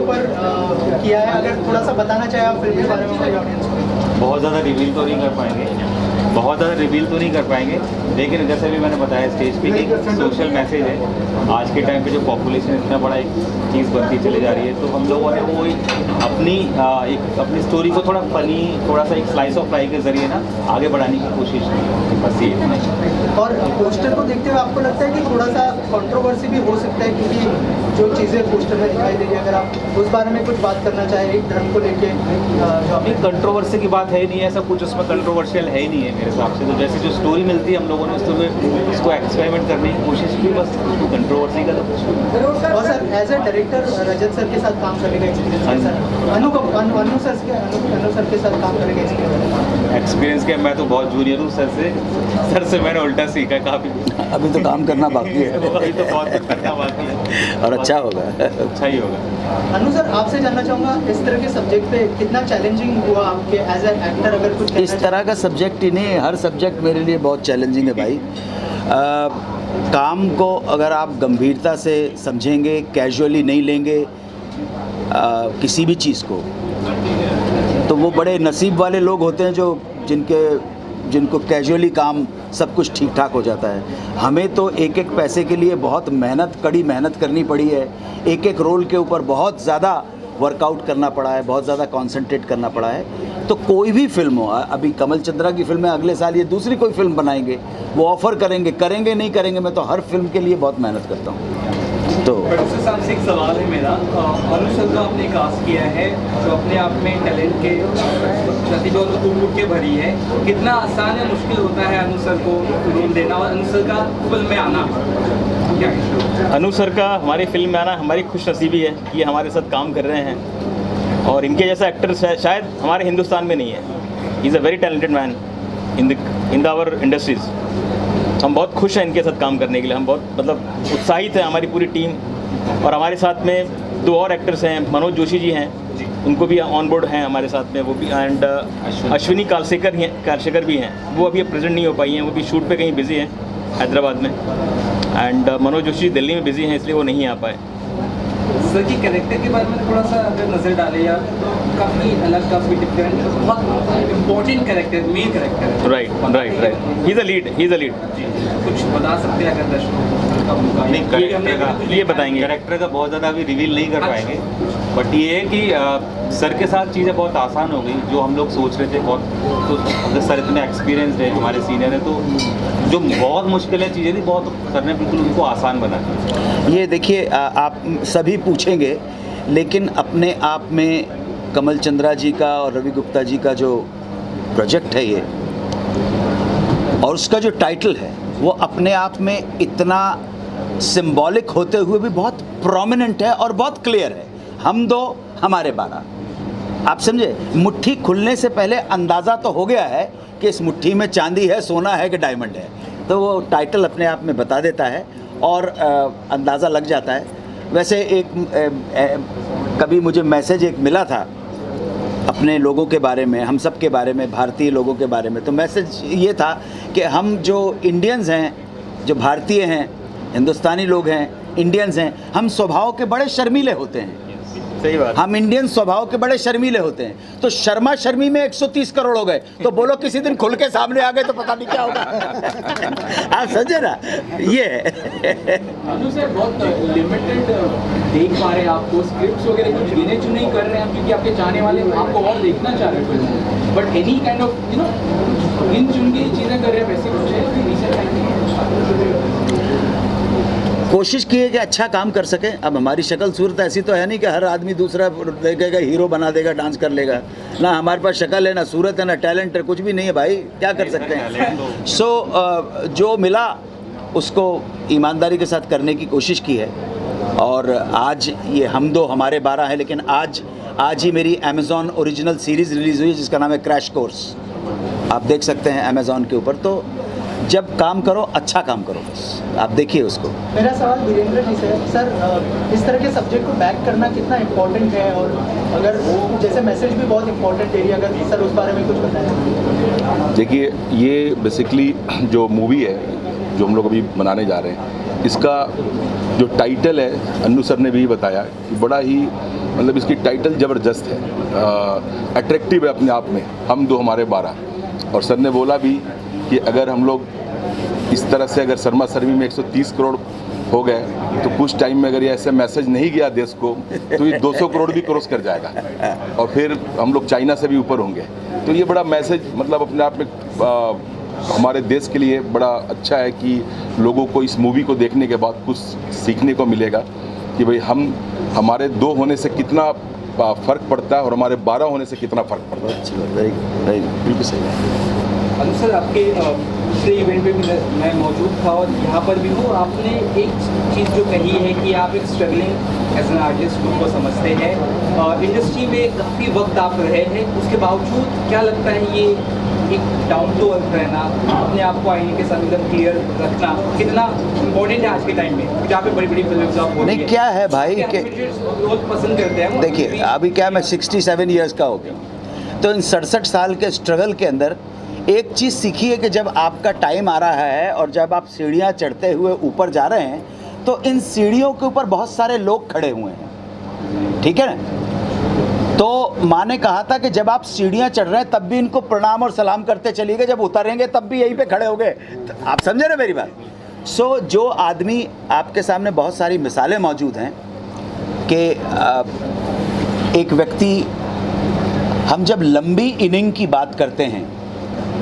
ऊपर किया है, अगर थोड़ा सा बताना चाहे आप फिल्म के बारे में ऑडियंस को। बहुत ज़्यादा रिवील तो नहीं कर पाएंगे, लेकिन जैसे भी मैंने बताया स्टेज पे एक सोशल मैसेज है। आज के टाइम पे जो पॉपुलेशन इतना बड़ा एक चीज़ बनती चली जा रही है, तो हम लोगों ने वो अपनी स्टोरी को थोड़ा फनी, थोड़ा सा एक स्लाइस ऑफ लाइफ के जरिए ना आगे बढ़ाने की कोशिश की, बस ये। और पोस्टर को देखते हुए आपको लगता है कि थोड़ा सा कंट्रोवर्सी भी हो सकता है, क्योंकि जो चीज़ें पोस्टर में दिखाई दे रही है, अगर आप उस बारे में कुछ बात करना चाहें एक धर्म को लेके? जो अभी कंट्रोवर्सी की बात है ही नहीं है, ऐसा कुछ उसमें कंट्रोवर्शियल है ही नहीं है मेरे हिसाब से। तो जैसे जो स्टोरी मिलती है हम लोगों ने उसको एक्सपेरिमेंट करने की कोशिश की, बस उसको कंट्रोवर्सी का तो कुछ। और sir as a director Rajat sir के साथ काम करने का एक्सपीरियंस कैसा है? अनु सर के साथ काम करने का एक्सपीरियंस क्या, मैं तो बहुत जूनियर हूँ सर से मैंने उल्टा सीखा काफ़ी। अभी तो काम करना बाकी है। अभी तो बहुत कुछ करना बाकी है और अच्छा होगा, अच्छा ही होगा। अनु सर आपसे जानना चाहूँगा, इस तरह के सब्जेक्ट पे कितना चैलेंजिंग हुआ आपके एज ए एक्टर? अगर कुछ इस तरह का सब्जेक्ट ही नहीं, हर सब्जेक्ट मेरे लिए बहुत चैलेंजिंग है भाई। काम को अगर आप गंभीरता से समझेंगे, कैजुअली नहीं लेंगे किसी भी चीज़ को, तो वो बड़े नसीब वाले लोग होते हैं जो जिनको कैजुअली काम सब कुछ ठीक ठाक हो जाता है। हमें तो एक एक पैसे के लिए बहुत कड़ी मेहनत करनी पड़ी है। एक एक रोल के ऊपर बहुत ज़्यादा वर्कआउट करना पड़ा है, बहुत ज़्यादा कंसंट्रेट करना पड़ा है। तो कोई भी फिल्म हो, अभी कमल चंद्रा की फिल्म है, अगले साल ये दूसरी कोई फिल्म बनाएंगे, वो ऑफ़र करेंगे नहीं करेंगे, मैं तो हर फिल्म के लिए बहुत मेहनत करता हूँ। तो प्रोड्यूसर साहब से एक सवाल है मेरा, अनु सर को आपने कास्ट किया है जो अपने आप में टैलेंट के प्रतिभा तो टूट के भरी है, कितना आसान या मुश्किल होता है अनु सर को रोल देना और अनु सर का फिल्म में आना? अनु सर का हमारी फिल्म में आना हमारी खुशनसीबी है कि हमारे साथ काम कर रहे हैं, और इनके जैसा एक्टर शायद हमारे हिंदुस्तान में नहीं है। He is a very talented man in our industries. हम बहुत खुश हैं इनके साथ काम करने के लिए, हम बहुत उत्साहित है हमारी पूरी टीम। और हमारे साथ में 2 और एक्टर्स हैं, मनोज जोशी जी हैं, उनको भी ऑन बोर्ड हैं हमारे साथ में, वो भी, एंड अश्विनी कालशेकर भी हैं, वो अभी प्रेजेंट नहीं हो पाई हैं, वो भी शूट पे कहीं बिजी हैं हैदराबाद में, एंड मनोज जोशी दिल्ली में बिजी हैं, इसलिए वो नहीं आ पाए। सर की कैरेक्टर के बारे में थोड़ा सा अगर नज़र डाले यार, काफ़ी अलग, काफ़ी डिफरेंट, बहुत इम्पोर्टेंट कैरेक्टर, मेन कैरेक्टर है। Right he is a lead. कुछ बता सकते हैं अगर दर्शकों? नहीं, ये बताएंगे, कैरेक्टर का बहुत ज़्यादा अभी रिवील नहीं कर पाएंगे, बट ये है कि सर के साथ चीज़ें बहुत आसान हो गई। जो हम लोग सोच रहे थे तो सर इतने एक्सपीरियंस है, हमारे सीनियर है, तो जो बहुत मुश्किलें चीज़ें थी बहुत सर ने बिल्कुल उनको आसान बना दी। ये देखिए, आप सभी पूछेंगे, लेकिन अपने आप में कमल चंद्रा जी का और रवि गुप्ता जी का जो प्रोजेक्ट है ये, और उसका जो टाइटल है, वो अपने आप में इतना सिंबॉलिक होते हुए भी बहुत प्रोमिनेंट है और बहुत क्लियर है। हम 2 हमारे 12। आप समझे, मुट्ठी खुलने से पहले अंदाज़ा तो हो गया है कि इस मुट्ठी में चांदी है, सोना है कि डायमंड है, तो वो टाइटल अपने आप में बता देता है और अंदाज़ा लग जाता है। वैसे कभी मुझे मैसेज एक मिला था अपने लोगों के बारे में, हम सब के बारे में, भारतीय लोगों के बारे में, तो मैसेज ये था कि हम जो इंडियंस हैं, जो भारतीय हैं, हिंदुस्तानी लोग हैं, इंडियंस हैं, हम स्वभाव के बड़े शर्मीले होते हैं। सही बात। हम इंडियन स्वभाव के बड़े शर्मीले होते हैं, तो शर्मा शर्मी में 130 करोड़ हो गए, तो बोलो किसी दिन खुल के सामने आ गए तो पता नहीं क्या होगा। आप समझे ना, ये अनु सर बहुत लिमिटेड देख पा रहे हैं आपको, स्क्रिप्ट्स वगैरह कुछ गिने चुने कर रहे हैं क्योंकि आपके चाहने वाले आपको और देखना चाह रहे हैं, बट एनी काइंड ऑफ गिन चुन के चीज़ें कर रहे हैं, वैसे कुछ है? कोशिश की है कि अच्छा काम कर सकें। अब हमारी शक्ल सूरत ऐसी तो है नहीं कि हर आदमी दूसरा देखेगा हीरो बना देगा, डांस कर लेगा, ना हमारे पास शक्ल है, ना सूरत है, ना टैलेंट है, कुछ भी नहीं है भाई, क्या कर सकते हैं। जो मिला उसको ईमानदारी के साथ करने की कोशिश की है। और आज ये हम 2 हमारे 12 हैं, लेकिन आज ही मेरी अमेज़ॉन ओरिजिनल सीरीज़ रिलीज़ हुई जिसका नाम है क्रैश कोर्स, आप देख सकते हैं अमेज़ॉन के ऊपर। तो जब काम करो अच्छा काम करो, बस आप देखिए उसको। मेरा सवाल वीरेंद्र जी से है, सर इस तरह के सब्जेक्ट को बैक करना कितना इम्पोर्टेंट है, और अगर जैसे मैसेज भी बहुत इम्पोर्टेंट है, अगर सर उस बारे में कुछ बताएं। देखिए, ये बेसिकली जो मूवी है जो हम लोग अभी बनाने जा रहे हैं, इसका जो टाइटल है, अन्नू सर ने भी बताया कि बड़ा ही मतलब इसकी टाइटल ज़बरदस्त है, अट्रैक्टिव है अपने आप में, हम दो हमारे 12। और सर ने बोला भी कि अगर हम लोग इस तरह से अगर शर्मा शर्मी में 130 करोड़ हो गए तो कुछ टाइम में अगर ये ऐसे मैसेज नहीं गया देश को तो ये 200 करोड़ भी क्रॉस कर जाएगा और फिर हम लोग चाइना से भी ऊपर होंगे। तो ये बड़ा मैसेज मतलब अपने आप में हमारे देश के लिए बड़ा अच्छा है कि लोगों को इस मूवी को देखने के बाद कुछ सीखने को मिलेगा कि भाई हमारे 2 होने से कितना फ़र्क पड़ता है और हमारे 12 होने से कितना फ़र्क पड़ता है। अच्छी बात, बिल्कुल सही। अनु सर, आपके दूसरे इवेंट पे भी मैं मौजूद था और यहाँ पर भी हूँ। आपने एक चीज़ जो कही है कि आप एक स्ट्रगलिंग एज एन आर्टिस्ट खुद को समझते हैं, इंडस्ट्री में काफ़ी वक्त आप रहे हैं, उसके बावजूद क्या लगता है ये एक डाउन टू अर्थ रहना, अपने आप को आईने के साथ एकदम क्लियर रखना कितना इम्पोर्टेंट है आज के टाइम में, जहाँ पे बड़ी बड़ी फिल्में फ्लॉप हो रही है? नहीं, क्या है भाई कि लोग पसंद करते हैं। देखिए, अभी क्या मैं 67 ईयर्स का हो गया, तो इन 67 साल के स्ट्रगल के अंदर एक चीज़ सीखी है कि जब आपका टाइम आ रहा है और जब आप सीढ़ियाँ चढ़ते हुए ऊपर जा रहे हैं तो इन सीढ़ियों के ऊपर बहुत सारे लोग खड़े हुए हैं, ठीक है ना? तो माँ ने कहा था कि जब आप सीढ़ियाँ चढ़ रहे हैं तब भी इनको प्रणाम और सलाम करते चलिएगा, जब उतरेंगे तब भी यहीं पे खड़े होंगे। तो आप समझे ना मेरी बात? जो आदमी आपके सामने बहुत सारी मिसालें मौजूद हैं कि एक व्यक्ति, हम जब लंबी इनिंग की बात करते हैं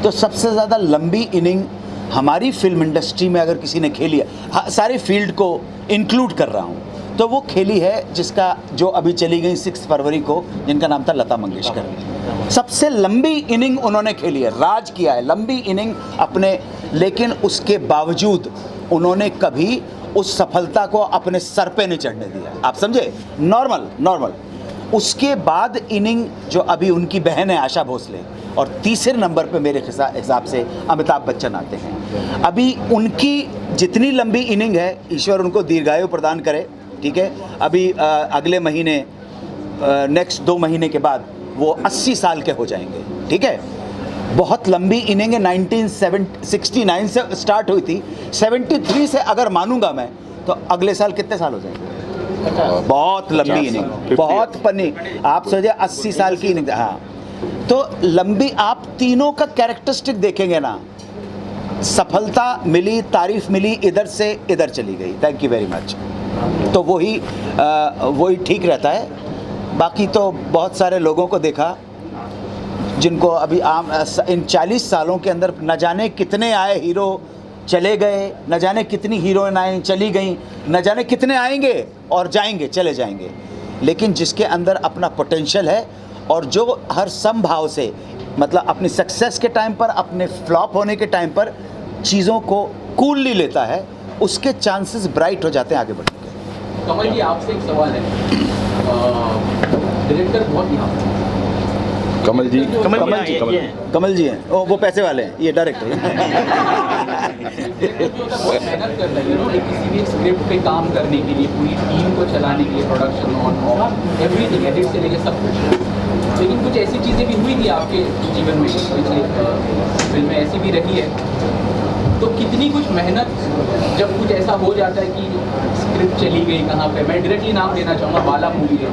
तो सबसे ज़्यादा लंबी इनिंग हमारी फिल्म इंडस्ट्री में अगर किसी ने खेली है, सारी फील्ड को इंक्लूड कर रहा हूँ, तो वो खेली है जिसका जो अभी चली गई 6 फरवरी को, जिनका नाम था लता मंगेशकर। सबसे लंबी इनिंग उन्होंने खेली है, राज किया है लंबी इनिंग अपने, लेकिन उसके बावजूद उन्होंने कभी उस सफलता को अपने सर पे नहीं चढ़ने दिया। आप समझे? नॉर्मल। उसके बाद इनिंग जो अभी उनकी बहन है आशा भोसले, और तीसरे नंबर पे मेरे हिसाब से अमिताभ बच्चन आते हैं। अभी उनकी जितनी लंबी इनिंग है, ईश्वर उनको दीर्घायु प्रदान करे, ठीक है? अभी अगले महीने नेक्स्ट 2 महीने के बाद वो 80 साल के हो जाएंगे, ठीक है? बहुत लंबी इनिंग है। 1969 से स्टार्ट हुई थी, 73 से अगर मानूंगा मैं तो अगले साल कितने साल हो जाएंगे? बहुत लंबी इनिंग, बहुत पन्नी। आप सोचिए 80 साल की इनिंग। हाँ, तो लंबी, आप तीनों का कैरेक्टरिस्टिक देखेंगे ना, सफलता मिली, तारीफ मिली, इधर से इधर चली गई, थैंक यू वेरी मच। तो वही ठीक रहता है। बाकी तो बहुत सारे लोगों को देखा जिनको अभी इन 40 सालों के अंदर न जाने कितने आए हीरो चले गए, न जाने कितनी हीरोइन आई चली गई, न जाने कितने आएंगे और जाएंगे, चले जाएंगे, लेकिन जिसके अंदर अपना पोटेंशियल है और जो हर संभाव से, मतलब अपनी सक्सेस के टाइम पर, अपने फ्लॉप होने के टाइम पर चीज़ों को कूलली लेता है, उसके चांसेस ब्राइट हो जाते हैं आगे बढ़ने के। कमल जी, आपसे एक सवाल है, डायरेक्टर बहुत कमल जी हैं, वो पैसे वाले हैं, ये डायरेक्टर बहुत मेहनत कर रही है किसी भी स्क्रिप्ट पे काम करने के लिए, पूरी टीम को चलाने के लिए, प्रोडक्शन ऑन एवरीथिंग, एडिट से लेकर सब कुछ। लेकिन कुछ ऐसी चीज़ें भी हुई थी आपके जीवन में, पिछले फिल्में ऐसी भी रही है, तो कितनी कुछ मेहनत जब कुछ ऐसा हो जाता है कि स्क्रिप्ट चली गई कहाँ पे, मैं डायरेक्टली नाम लेना चाहूँगा, बाला मूवी है,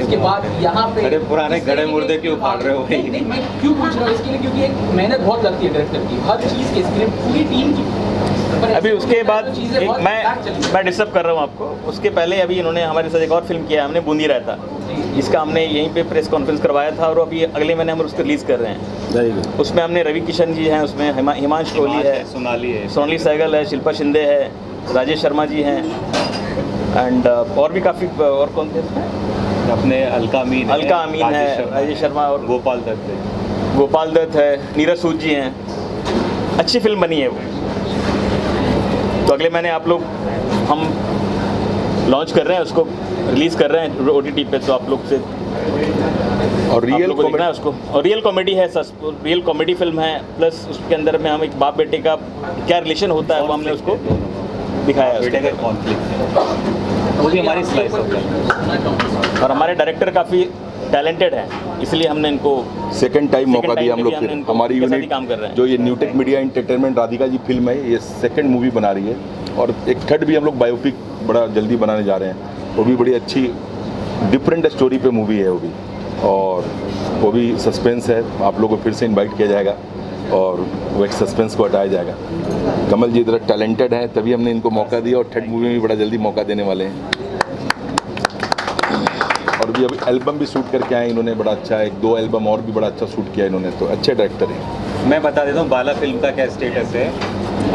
इसके बाद यहाँ पे अरे पुराने घड़े मुर्दे क्यों फाड़ रहे हो? नहीं, मैं क्यों पूछ रहा हूँ इसके लिए, क्योंकि एक मेहनत बहुत लगती है डायरेक्टर की, हर चीज़ की, स्क्रिप्ट पूरी टीम की। अभी उसके बाद मैं डिस्टर्ब कर रहा हूँ आपको, उसके पहले अभी इन्होंने हमारे साथ एक और फिल्म किया, हमने बूंदी रहता, जिसका हमने यहीं पे प्रेस कॉन्फ्रेंस करवाया था और अभी अगले महीने हम उसको रिलीज़ कर रहे हैं। उसमें हमने रवि किशन जी हैं, उसमें हिमांशु कोहली है, सोनाली सहगल है, शिल्पा शिंदे है, राजेश शर्मा जी हैं, एंड और भी काफ़ी, और कौन थे इसमें? अपने अलका अमीन है, राजेश शर्मा और गोपाल दत्त है, नीरज सूद जी हैं। अच्छी फिल्म बनी है वो। तो अगले महीने आप लोग, हम लॉन्च कर रहे हैं उसको, रिलीज़ कर रहे हैं OTT पे, तो आप लोग से और रियल देखना है उसको। और रियल कॉमेडी है, रियल कॉमेडी फिल्म है, प्लस उसके अंदर में हम एक बाप बेटे का क्या रिलेशन होता है वो हमने उसको दिखाया है, वो भी हमारी स्लाइस होता है। और हमारे डायरेक्टर काफ़ी टैलेंटेड हैं, इसलिए हमने इनको सेकंड टाइम मौका दिया हम लोग। फिर हमारी यूनिट काम कर रहे हैं, जो ये Newtech media entertainment Radhika ji film है, ये सेकंड मूवी बना रही है, और एक थर्ड भी हम लोग बायोपिक बड़ा जल्दी बनाने जा रहे हैं, वो भी बड़ी अच्छी डिफरेंट स्टोरी पे मूवी है वो भी, और वो भी सस्पेंस है। आप लोगों को फिर से इनवाइट किया जाएगा और वो एक सस्पेंस को हटाया जाएगा। कमल जी इधर टैलेंटेड हैं, तभी हमने इनको मौका दिया, और थर्ड मूवी में भी बड़ा जल्दी मौका देने वाले हैं। और भी अभी एल्बम भी शूट करके आए इन्होंने, बड़ा अच्छा, 1-2 एल्बम और भी बड़ा अच्छा शूट किया इन्होंने, तो अच्छे डायरेक्टर हैं। मैं बता देता हूँ बाला फिल्म का क्या स्टेटस है।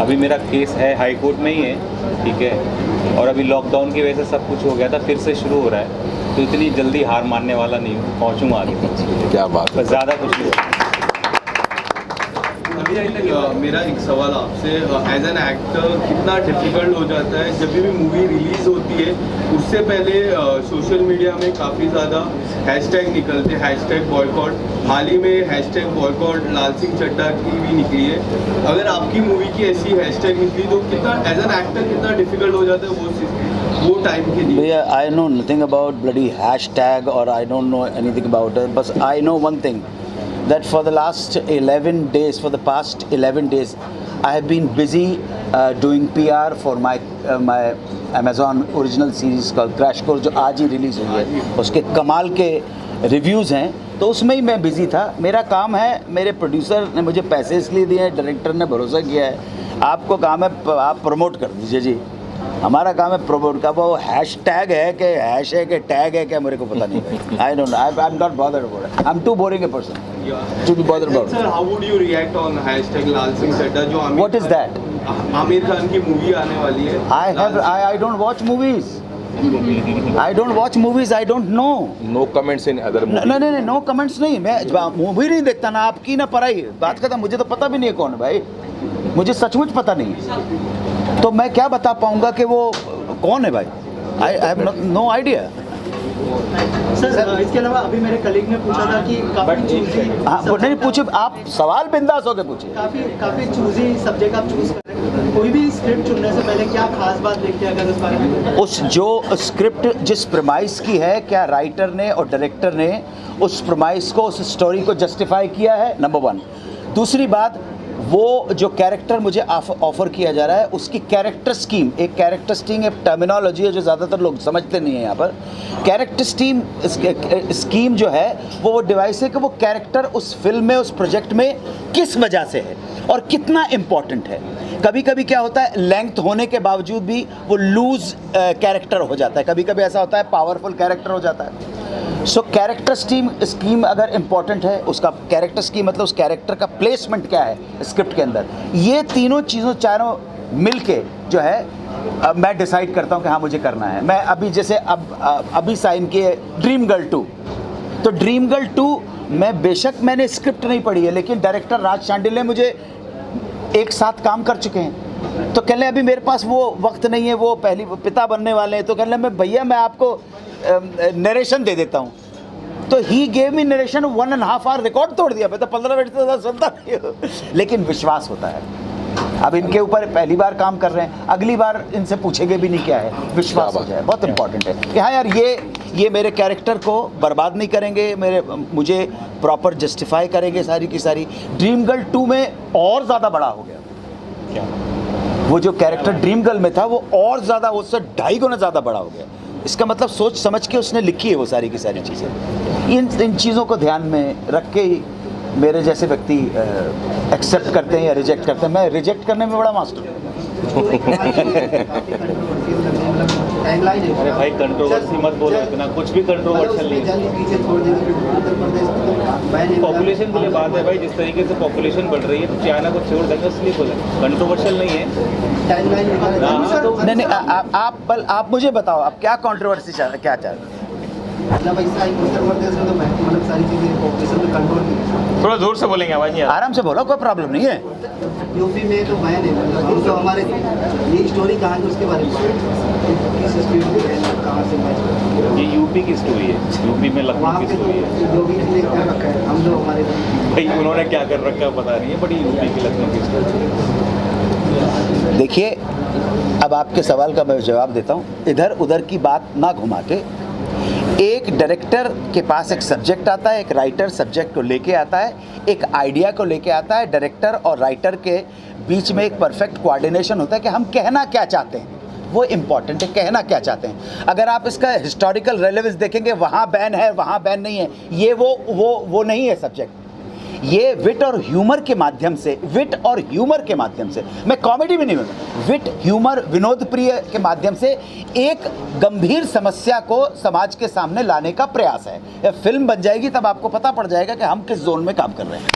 अभी मेरा केस है हाई कोर्ट में ही है, ठीक है, और अभी लॉकडाउन की वजह से सब कुछ हो गया था, फिर से शुरू हो रहा है, तो इतनी जल्दी हार मानने वाला नहीं हूँ, पहुँचूँगा आगे। क्या बात है, बस ज़्यादा कुछ नहीं। मेरा एक सवाल आपसे, एज एन एक्टर कितना डिफिकल्ट हो जाता है जब भी मूवी रिलीज होती है, उससे पहले सोशल मीडिया में काफ़ी ज़्यादा हैशटैग निकलते हैं, हैशटैग बॉयकॉट। हाल ही में हैशटैग बॉयकॉट लाल सिंह चड्ढा की भी निकली है। अगर आपकी मूवी की ऐसी हैशटैग निकली तो कितना एज एन एक्टर कितना डिफिकल्ट हो जाता है वो टाइम के लिए? I know nothing about bloody hashtag और I don't know anything about it, बस I know one thing, that for the past 11 days I have been busy doing PR for my Amazon original series called Crash Course, जो आज ही release हुई है। उसके कमाल के reviews हैं, तो उसमें ही मैं बिज़ी था। मेरा काम है, मेरे प्रोड्यूसर ने मुझे पैसे इसलिए दिए हैं, डायरेक्टर ने भरोसा किया है, आपको काम है आप प्रमोट कर दीजिए जी। हमारा काम है प्रमोट का। वो हैशटैग है कि हैश है कि टैग है क्या, मेरे को पता नहीं। I don't know, I am not bothered about it, I am too boring a person to be bothered about. Sir, how would you react on hashtag लाल सिंह चड्ढा जो What is that? Aamir Khan की मूवी आने वाली है? I don't watch movies. I don't watch movies. I don't know. No comments in other movie. नहीं, no comments नहीं। मैं movie नहीं देखता ना, आपकी ना पढ़ाई, बात खत्म। मुझे तो पता भी नहीं है कौन है भाई, मुझे सचमुच पता नहीं है, तो मैं क्या बता पाऊंगा कि वो कौन है भाई। I have no idea. Sir इसके अलावा अभी मेरे कलीग ने पूछा था कि काफ़ी चूजी, हाँ नहीं पूछे, आप सवाल बिंदास होकर पूछे। काफ़ी चूजी सब्जेक्ट आप चूज कर रहे हैं, कोई भी स्क्रिप्ट चुनने से पहले क्या खास बात देखते हैं अगर उस बारे में? उस जो स्क्रिप्ट जिस प्रेमाइस की है, क्या राइटर ने और डायरेक्टर ने उस प्रेमाइस को, उस स्टोरी को जस्टिफाई किया है, नंबर 1। दूसरी बात, वो जो कैरेक्टर मुझे ऑफर किया जा रहा है उसकी कैरेक्टर स्कीम, एक कैरेक्टर स्कीम एक टर्मिनोलॉजी है जो ज़्यादातर लोग समझते नहीं हैं यहाँ पर। कैरेक्टर स्कीम जो है वो डिवाइस है कि वो कैरेक्टर उस फिल्म में, उस प्रोजेक्ट में किस वजह से है और कितना इम्पॉर्टेंट है। कभी कभी क्या होता है, लेंथ होने के बावजूद भी वो लूज कैरेक्टर हो जाता है, कभी कभी ऐसा होता है पावरफुल कैरेक्टर हो जाता है। सो कैरेक्टर स्कीम अगर इम्पॉर्टेंट है, उसका कैरेक्टर स्कीम मतलब उस कैरेक्टर का प्लेसमेंट क्या है स्क्रिप्ट के अंदर, ये तीनों चीज़ों चारों मिल के जो है मैं डिसाइड करता हूँ कि हाँ मुझे करना है। मैं अभी जैसे अभी साइन किए ड्रीम गर्ल 2, तो ड्रीम गर्ल 2 मैं बेशक मैंने स्क्रिप्ट नहीं पढ़ी है, लेकिन डायरेक्टर राज शांडिल्य मुझे एक साथ काम कर चुके हैं, तो कह लें अभी मेरे पास वो वक्त नहीं है, वो पहली पिता बनने वाले हैं, तो कह लें मैं भैया मैं आपको नरेशन दे देता हूँ। तो he gave me narration 1.5 hour, record तोड़ दिया। मैं तो 15 मिनट से ज़्यादा सुनता नहीं हूँ, लेकिन विश्वास होता है। अब इनके ऊपर पहली बार काम कर रहे हैं, अगली बार इनसे पूछेंगे भी नहीं क्या है, विश्वास हो जाए। बहुत इंपॉर्टेंट है कि हाँ यार ये मेरे कैरेक्टर को बर्बाद नहीं करेंगे, मुझे प्रॉपर जस्टिफाई करेंगे सारी की सारी। ड्रीम गर्ल 2 में और ज़्यादा बड़ा हो गया, क्या वो जो कैरेक्टर ड्रीम गर्ल में था वो और ज़्यादा, उससे 2.5 गुना ज़्यादा बड़ा हो गया। इसका मतलब सोच समझ के उसने लिखी है वो सारी की सारी चीज़ें। इन चीज़ों को ध्यान में रख के ही मेरे जैसे व्यक्ति एक्सेप्ट करते हैं या रिजेक्ट करते हैं। मैं रिजेक्ट करने में बड़ा मास्टर हूँ। अरे भाई कंट्रोवर्सी मत बोलो इतना, कुछ भी कंट्रोवर्शियल नहीं है। पॉपुलेशन के लिए बात है भाई, जिस तरीके से पॉपुलेशन बढ़ रही है तो चाइना को छोड़ देंगे, इसलिए बोले कंट्रोवर्शियल नहीं है। नहीं, आप मुझे बताओ आप क्या कंट्रोवर्सी क्या चाह रहे हैं? थोड़ा जोर से बोलेंगे, आवाज नहीं आ रही। आराम से बोलो, कोई प्रॉब्लम नहीं है। यूपी में तो मैं नहीं, तो हमारे ये स्टोरी कहाँ की उसके बारे में किस स्पीड में कहाँ से? ये यूपी की स्टोरी है, यूपी में लखनऊ की स्टोरी है। जो भी चीज़ें क्या रखा है हम लोग हमारे भाई उन्होंने क्या कर रखा है पता नहीं है, बड़ी यूपी की लखनऊ की स्टोरी। देखिए, अब आपके सवाल का मैं जवाब देता हूँ। इधर उधर की बात ना घुमा के, एक डायरेक्टर के पास एक सब्जेक्ट आता है, एक राइटर सब्जेक्ट को लेके आता है, एक आइडिया को लेके आता है। डायरेक्टर और राइटर के बीच में एक परफेक्ट कोऑर्डिनेशन होता है कि हम कहना क्या चाहते हैं, वो इम्पॉर्टेंट है, कहना क्या चाहते हैं। अगर आप इसका हिस्टोरिकल रेलेवेंस देखेंगे, वहाँ बैन है, वहाँ बैन नहीं है, ये वो नहीं है सब्जेक्ट। ये विट और ह्यूमर के माध्यम से, विट और ह्यूमर के माध्यम से, मैं कॉमेडी भी नहीं बोलूँ, विट ह्यूमर विनोद प्रिय के माध्यम से एक गंभीर समस्या को समाज के सामने लाने का प्रयास है। ये फिल्म बन जाएगी तब आपको पता पड़ जाएगा कि हम किस जोन में काम कर रहे हैं।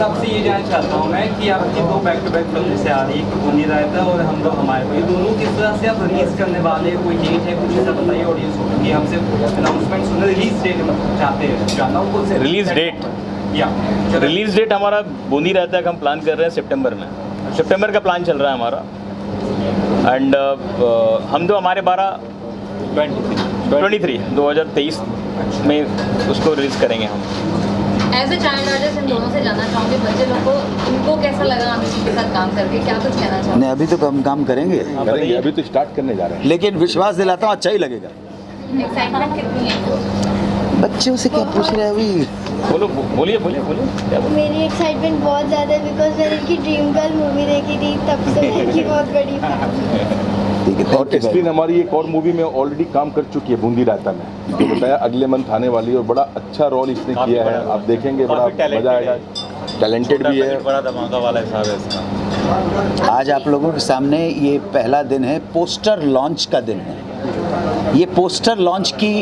आपसे ये जानना चाहता हूँ मैं कि आपकी दो बैक टू बैक फिल्म से आ रही है, एक बुनी रायता और हम दो हमारे, ये दोनों किस तरह से आप रिलीज करने वाले, कोई डेट है, कुछ ऐसा बताइए ऑडियंस को कि हमसे अनाउंसमेंट सुने, रिलीज डेट चाहते हैं जानना हो। रिलीज डेट रिलीज डेट हमारा बूंदी रायता का हम प्लान कर रहे हैं सितंबर में, सितंबर का प्लान चल रहा है हमारा। एंड हम दो हमारे 2023 में उसको रिलीज करेंगे हम। एज ए चाइल्ड आर्टिस्ट इन दोनों से जानना चाहूँगी, बच्चे लोग को इनको कैसा लगा आमिर जी के साथ काम करके, क्या कुछ कहना चाहोगे? नहीं, अभी तो हम काम करेंगे, अभी तो स्टार्ट करने जा रहे हैं, लेकिन विश्वास दिलाता हूँ अच्छा ही लगेगा। एक्साइटमेंट कितनी है? बच्चों से क्या पूछ रहे हैं अभी? बोलिए क्या बोलिए? मेरी एक्साइटमेंट बहुत ज़्यादा है बिकॉज मैंने इनकी ड्रीम गर्ल मूवी देखी थी, तब से मैं इनकी बहुत बड़ी फैन। और टेस्टिन हमारी एक और मूवी में ऑलरेडी काम कर चुकी है, बूंदी रायता में, जो बताया अगले मंथ आने वाली है, और बड़ा अच्छा रोल इसने किया है, आप देखेंगे, बड़ा मजा आएगा, टैलेंटेड भी है, बड़ा धमाका वाला हिसाब है इसका। आज आप लोगों के सामने ये पहला दिन है, पोस्टर लॉन्च का दिन है। ये पोस्टर लॉन्च की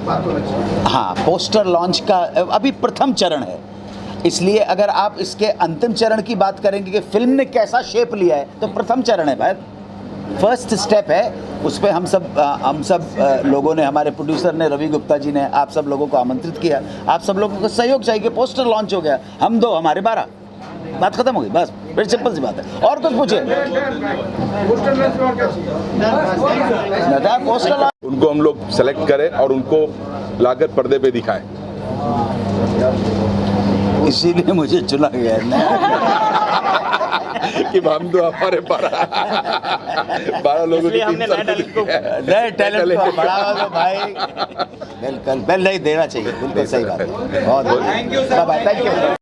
हाँ, पोस्टर लॉन्च का अभी प्रथम चरण है, इसलिए अगर आप इसके अंतिम चरण की बात करेंगे कि फिल्म ने कैसा शेप लिया है, तो प्रथम चरण है भाई, फर्स्ट स्टेप है। उस पर हम सब लोगों ने, हमारे प्रोड्यूसर ने, रवि गुप्ता जी ने आप सब लोगों को आमंत्रित किया, आप सब लोगों को सहयोग चाहिए। पोस्टर लॉन्च हो गया, हम दो हमारे 12, बात खत्म हो गई, बस बड़ी सिंपल सी बात है। और कुछ पूछे? पोस्टर उनको हम लोग सेलेक्ट करें और उनको लाकर पर्दे पे दिखाएं, इसीलिए मुझे चुना गया है कि हम तो हमारे 12 लोगों की हमने नए टैलेंट को बढ़ावा दो भाई, बिल्कुल पहले ही देना चाहिए, बिल्कुल सही बात है। बहुत थैंक यू।